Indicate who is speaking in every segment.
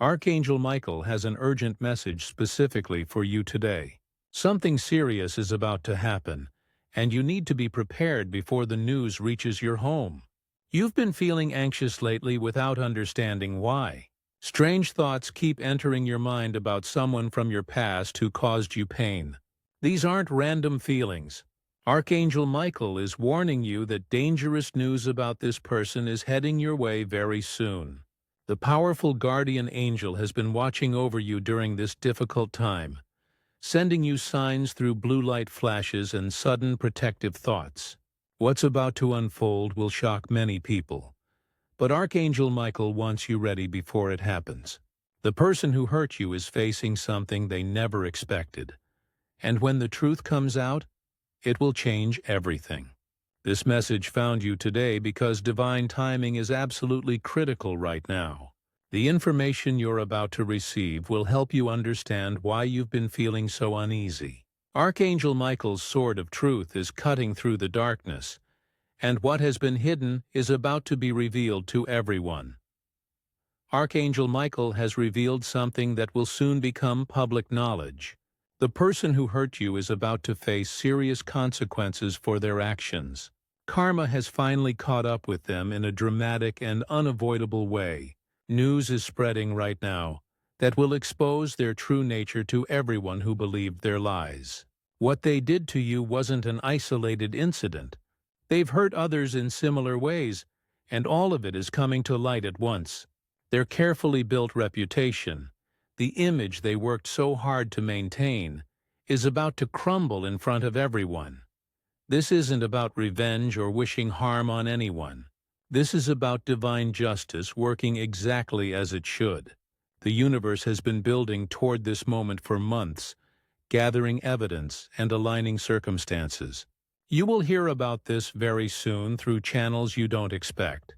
Speaker 1: Archangel Michael has an urgent message specifically for you today. Something serious is about to happen, and you need to be prepared before the news reaches your home. You've been feeling anxious lately without understanding why. Strange thoughts keep entering your mind about someone from your past who caused you pain. These aren't random feelings. Archangel Michael is warning you that dangerous news about this person is heading your way very soon. The powerful guardian angel has been watching over you during this difficult time, sending you signs through blue light flashes and sudden protective thoughts. What's about to unfold will shock many people, but Archangel Michael wants you ready before it happens. The person who hurt you is facing something they never expected, and when the truth comes out, it will change everything. This message found you today because divine timing is absolutely critical right now. The information you're about to receive will help you understand why you've been feeling so uneasy. Archangel Michael's sword of truth is cutting through the darkness, and what has been hidden is about to be revealed to everyone. Archangel Michael has revealed something that will soon become public knowledge. The person who hurt you is about to face serious consequences for their actions. Karma has finally caught up with them in a dramatic and unavoidable way. News is spreading right now that will expose their true nature to everyone who believed their lies. What they did to you wasn't an isolated incident. They've hurt others in similar ways, and all of it is coming to light at once. Their carefully built reputation, the image they worked so hard to maintain, is about to crumble in front of everyone. This isn't about revenge or wishing harm on anyone. This is about divine justice working exactly as it should. The universe has been building toward this moment for months, gathering evidence and aligning circumstances. You will hear about this very soon through channels you don't expect.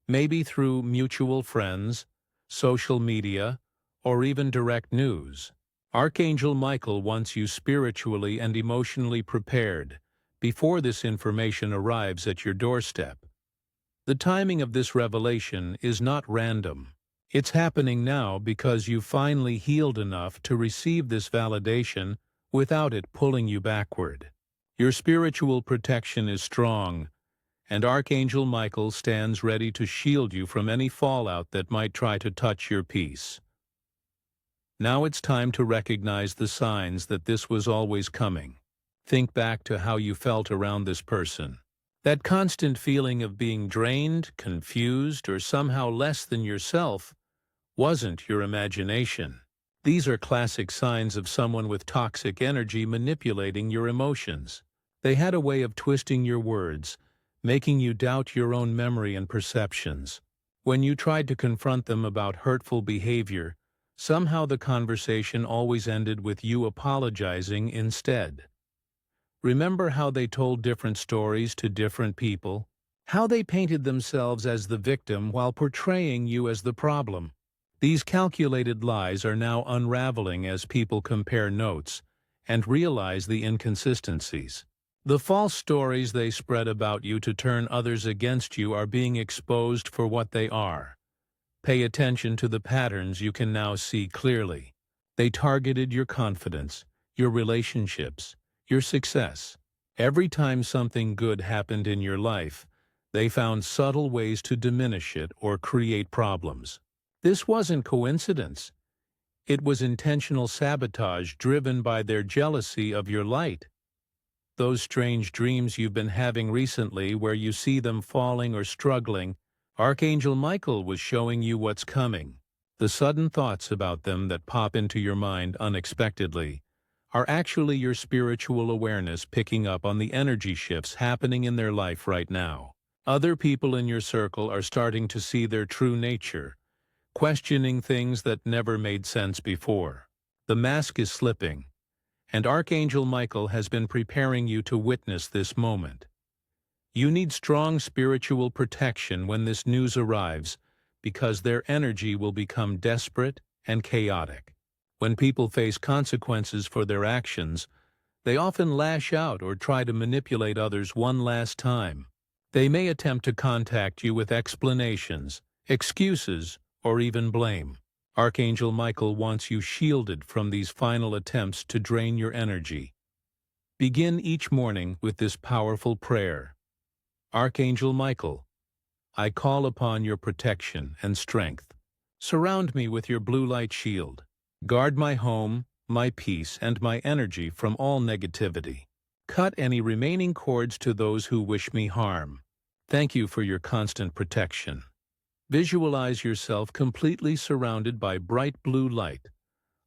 Speaker 1: Maybe through mutual friends, social media, or even direct news. Archangel Michael wants you spiritually and emotionally prepared before this information arrives at your doorstep. The timing of this revelation is not random. It's happening now because you finally healed enough to receive this validation without it pulling you backward. Your spiritual protection is strong, and Archangel Michael stands ready to shield you from any fallout that might try to touch your peace. Now it's time to recognize the signs that this was always coming. Think back to how you felt around this person. That constant feeling of being drained, confused, or somehow less than yourself wasn't your imagination. These are classic signs of someone with toxic energy manipulating your emotions. They had a way of twisting your words, making you doubt your own memory and perceptions. When you tried to confront them about hurtful behavior, somehow the conversation always ended with you apologizing instead. Remember how they told different stories to different people? How they painted themselves as the victim while portraying you as the problem? These calculated lies are now unraveling as people compare notes and realize the inconsistencies. The false stories they spread about you to turn others against you are being exposed for what they are. Pay attention to the patterns you can now see clearly. They targeted your confidence, your relationships, your success. Every time something good happened in your life, they found subtle ways to diminish it or create problems. This wasn't coincidence. It was intentional sabotage driven by their jealousy of your light. Those strange dreams you've been having recently where you see them falling or struggling, Archangel Michael was showing you what's coming. The sudden thoughts about them that pop into your mind unexpectedly are actually your spiritual awareness picking up on the energy shifts happening in their life right now. Other people in your circle are starting to see their true nature, questioning things that never made sense before. The mask is slipping, and Archangel Michael has been preparing you to witness this moment. You need strong spiritual protection when this news arrives because their energy will become desperate and chaotic. When people face consequences for their actions, they often lash out or try to manipulate others one last time. They may attempt to contact you with explanations, excuses, or even blame. Archangel Michael wants you shielded from these final attempts to drain your energy. Begin each morning with this powerful prayer. Archangel Michael, I call upon your protection and strength. Surround me with your blue light shield. Guard my home, my peace, and my energy from all negativity. Cut any remaining cords to those who wish me harm. Thank you for your constant protection. Visualize yourself completely surrounded by bright blue light,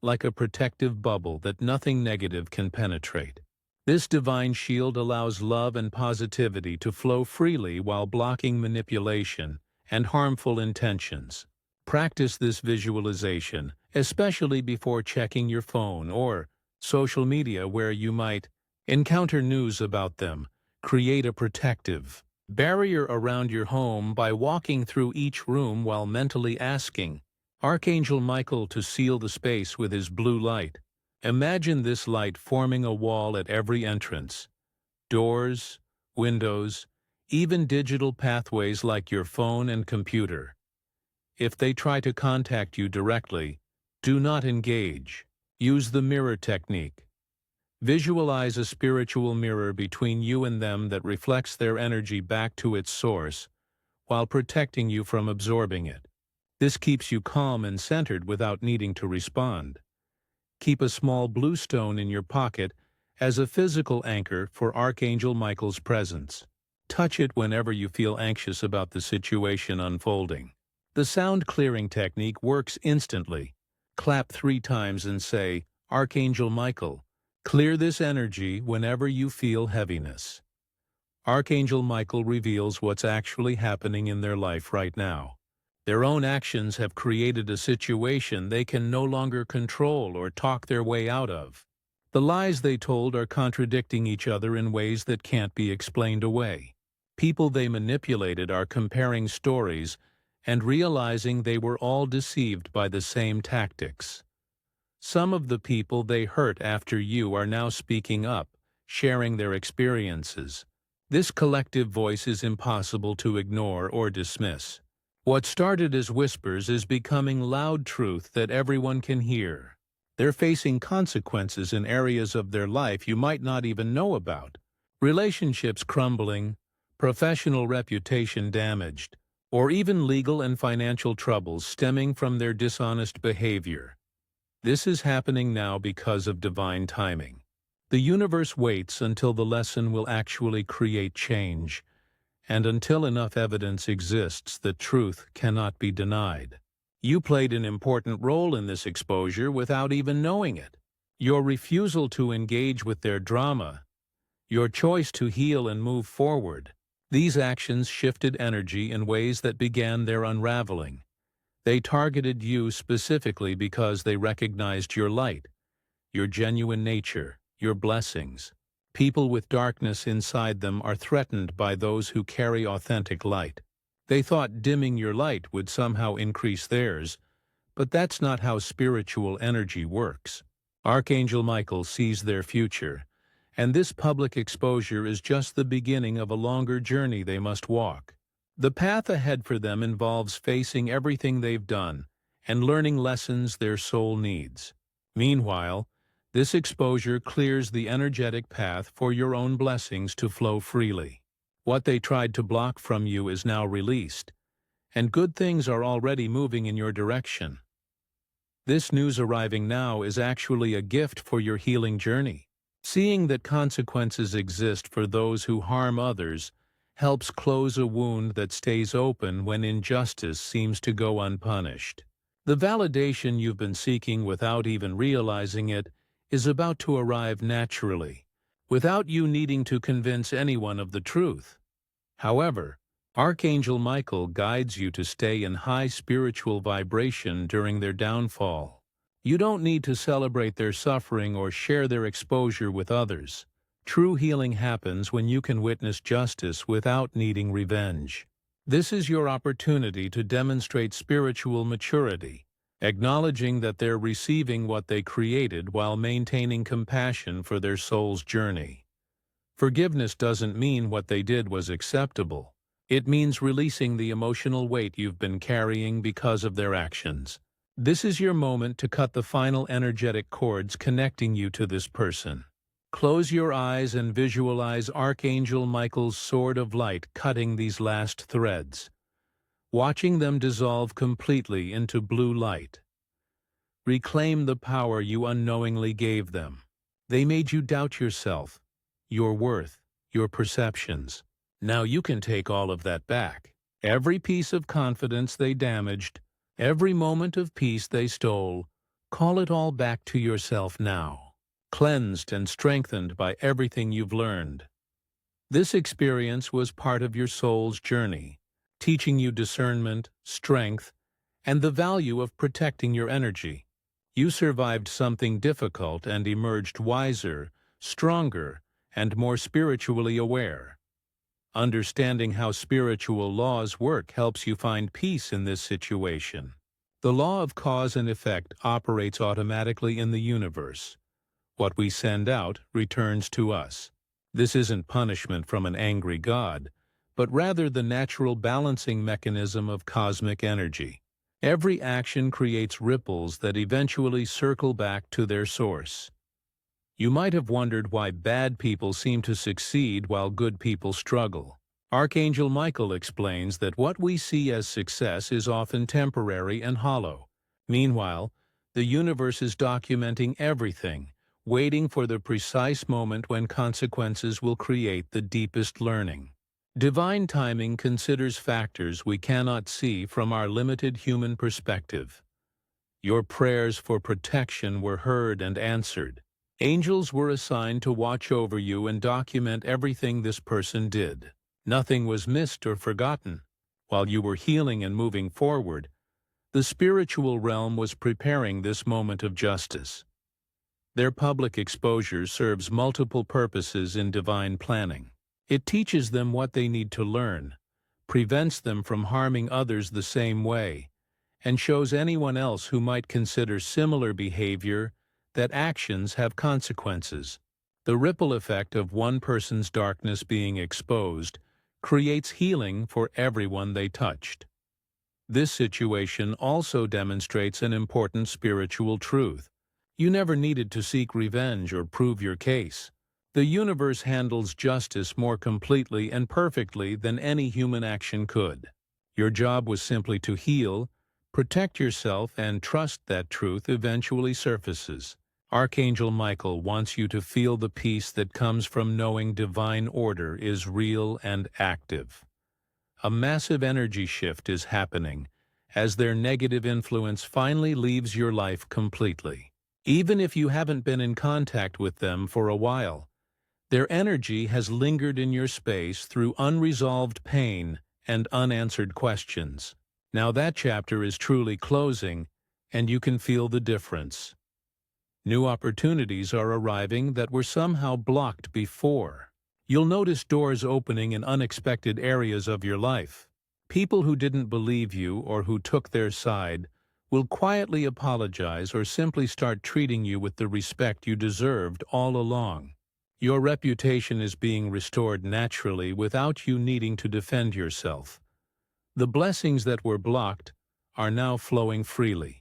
Speaker 1: like a protective bubble that nothing negative can penetrate. This divine shield allows love and positivity to flow freely while blocking manipulation and harmful intentions. Practice this visualization, especially before checking your phone or social media where you might encounter news about them. Create a protective barrier around your home by walking through each room while mentally asking Archangel Michael to seal the space with his blue light. Imagine this light forming a wall at every entrance. Doors, windows, even digital pathways like your phone and computer. If they try to contact you directly, do not engage. Use the mirror technique. Visualize a spiritual mirror between you and them that reflects their energy back to its source, while protecting you from absorbing it. This keeps you calm and centered without needing to respond. Keep a small blue stone in your pocket as a physical anchor for Archangel Michael's presence. Touch it whenever you feel anxious about the situation unfolding. The sound clearing technique works instantly. Clap 3 times and say, Archangel Michael, clear this energy whenever you feel heaviness. Archangel Michael reveals what's actually happening in their life right now. Their own actions have created a situation they can no longer control or talk their way out of. The lies they told are contradicting each other in ways that can't be explained away. People they manipulated are comparing stories and realizing they were all deceived by the same tactics. Some of the people they hurt after you are now speaking up, sharing their experiences. This collective voice is impossible to ignore or dismiss. What started as whispers is becoming loud truth that everyone can hear. They're facing consequences in areas of their life you might not even know about. Relationships crumbling, professional reputation damaged, or even legal and financial troubles stemming from their dishonest behavior. This is happening now because of divine timing. The universe waits until the lesson will actually create change, and until enough evidence exists that truth cannot be denied. You played an important role in this exposure without even knowing it. Your refusal to engage with their drama, your choice to heal and move forward, these actions shifted energy in ways that began their unraveling. They targeted you specifically because they recognized your light, your genuine nature, your blessings. People with darkness inside them are threatened by those who carry authentic light. They thought dimming your light would somehow increase theirs, but that's not how spiritual energy works. Archangel Michael sees their future, and this public exposure is just the beginning of a longer journey they must walk. The path ahead for them involves facing everything they've done and learning lessons their soul needs. Meanwhile, this exposure clears the energetic path for your own blessings to flow freely. What they tried to block from you is now released, and good things are already moving in your direction. This news arriving now is actually a gift for your healing journey. Seeing that consequences exist for those who harm others helps close a wound that stays open when injustice seems to go unpunished. The validation you've been seeking without even realizing it is about to arrive naturally, without you needing to convince anyone of the truth. However, Archangel Michael guides you to stay in high spiritual vibration during their downfall. You don't need to celebrate their suffering or share their exposure with others. True healing happens when you can witness justice without needing revenge. This is your opportunity to demonstrate spiritual maturity, acknowledging that they're receiving what they created while maintaining compassion for their soul's journey. Forgiveness doesn't mean what they did was acceptable. It means releasing the emotional weight you've been carrying because of their actions. This is your moment to cut the final energetic cords connecting you to this person. Close your eyes and visualize Archangel Michael's sword of light cutting these last threads, watching them dissolve completely into blue light. Reclaim the power you unknowingly gave them. They made you doubt yourself, your worth, your perceptions. Now you can take all of that back. Every piece of confidence they damaged, every moment of peace they stole, call it all back to yourself now, cleansed and strengthened by everything you've learned. This experience was part of your soul's journey, teaching you discernment, strength, and the value of protecting your energy. You survived something difficult and emerged wiser, stronger, and more spiritually aware. Understanding how spiritual laws work helps you find peace in this situation. The law of cause and effect operates automatically in the universe. What we send out returns to us. This isn't punishment from an angry God, but rather the natural balancing mechanism of cosmic energy. Every action creates ripples that eventually circle back to their source. You might have wondered why bad people seem to succeed while good people struggle. Archangel Michael explains that what we see as success is often temporary and hollow. Meanwhile, the universe is documenting everything, waiting for the precise moment when consequences will create the deepest learning. Divine timing considers factors we cannot see from our limited human perspective. Your prayers for protection were heard and answered. Angels were assigned to watch over you and document everything this person did. Nothing was missed or forgotten. While you were healing and moving forward, the spiritual realm was preparing this moment of justice. Their public exposure serves multiple purposes in divine planning. It teaches them what they need to learn, prevents them from harming others the same way, and shows anyone else who might consider similar behavior that actions have consequences. The ripple effect of one person's darkness being exposed creates healing for everyone they touched. This situation also demonstrates an important spiritual truth. You never needed to seek revenge or prove your case. The universe handles justice more completely and perfectly than any human action could. Your job was simply to heal, protect yourself, and trust that truth eventually surfaces. Archangel Michael wants you to feel the peace that comes from knowing divine order is real and active. A massive energy shift is happening as their negative influence finally leaves your life completely. Even if you haven't been in contact with them for a while, their energy has lingered in your space through unresolved pain and unanswered questions. Now that chapter is truly closing, and you can feel the difference. New opportunities are arriving that were somehow blocked before. You'll notice doors opening in unexpected areas of your life. People who didn't believe you or who took their side will quietly apologize or simply start treating you with the respect you deserved all along. Your reputation is being restored naturally without you needing to defend yourself. The blessings that were blocked are now flowing freely.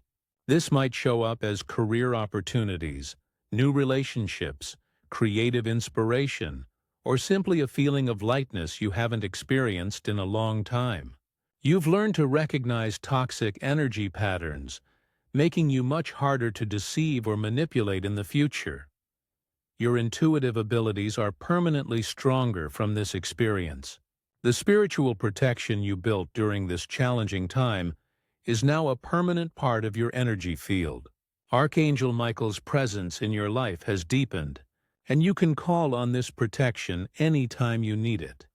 Speaker 1: This might show up as career opportunities, new relationships, creative inspiration, or simply a feeling of lightness you haven't experienced in a long time. You've learned to recognize toxic energy patterns, making you much harder to deceive or manipulate in the future. Your intuitive abilities are permanently stronger from this experience. The spiritual protection you built during this challenging time is now a permanent part of your energy field. Archangel Michael's presence in your life has deepened, and you can call on this protection any time you need it.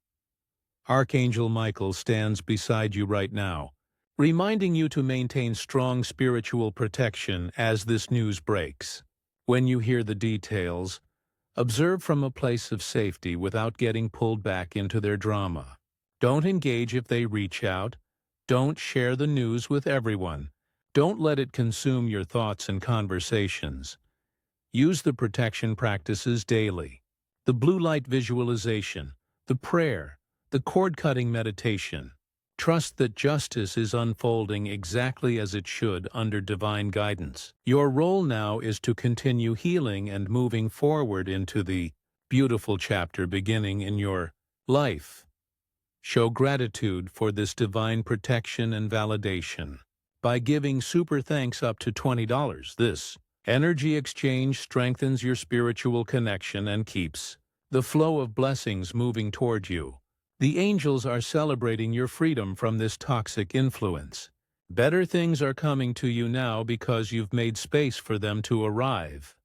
Speaker 1: Archangel Michael stands beside you right now, reminding you to maintain strong spiritual protection as this news breaks. When you hear the details, observe from a place of safety without getting pulled back into their drama. Don't engage if they reach out. Don't share the news with everyone. Don't let it consume your thoughts and conversations. Use the protection practices daily. The blue light visualization, the prayer, the cord-cutting meditation. Trust that justice is unfolding exactly as it should under divine guidance. Your role now is to continue healing and moving forward into the beautiful chapter beginning in your life. Show gratitude for this divine protection and validation by giving super thanks up to $20. This energy exchange strengthens your spiritual connection and keeps the flow of blessings moving toward you. The angels are celebrating your freedom from this toxic influence. Better things are coming to you now because you've made space for them to arrive.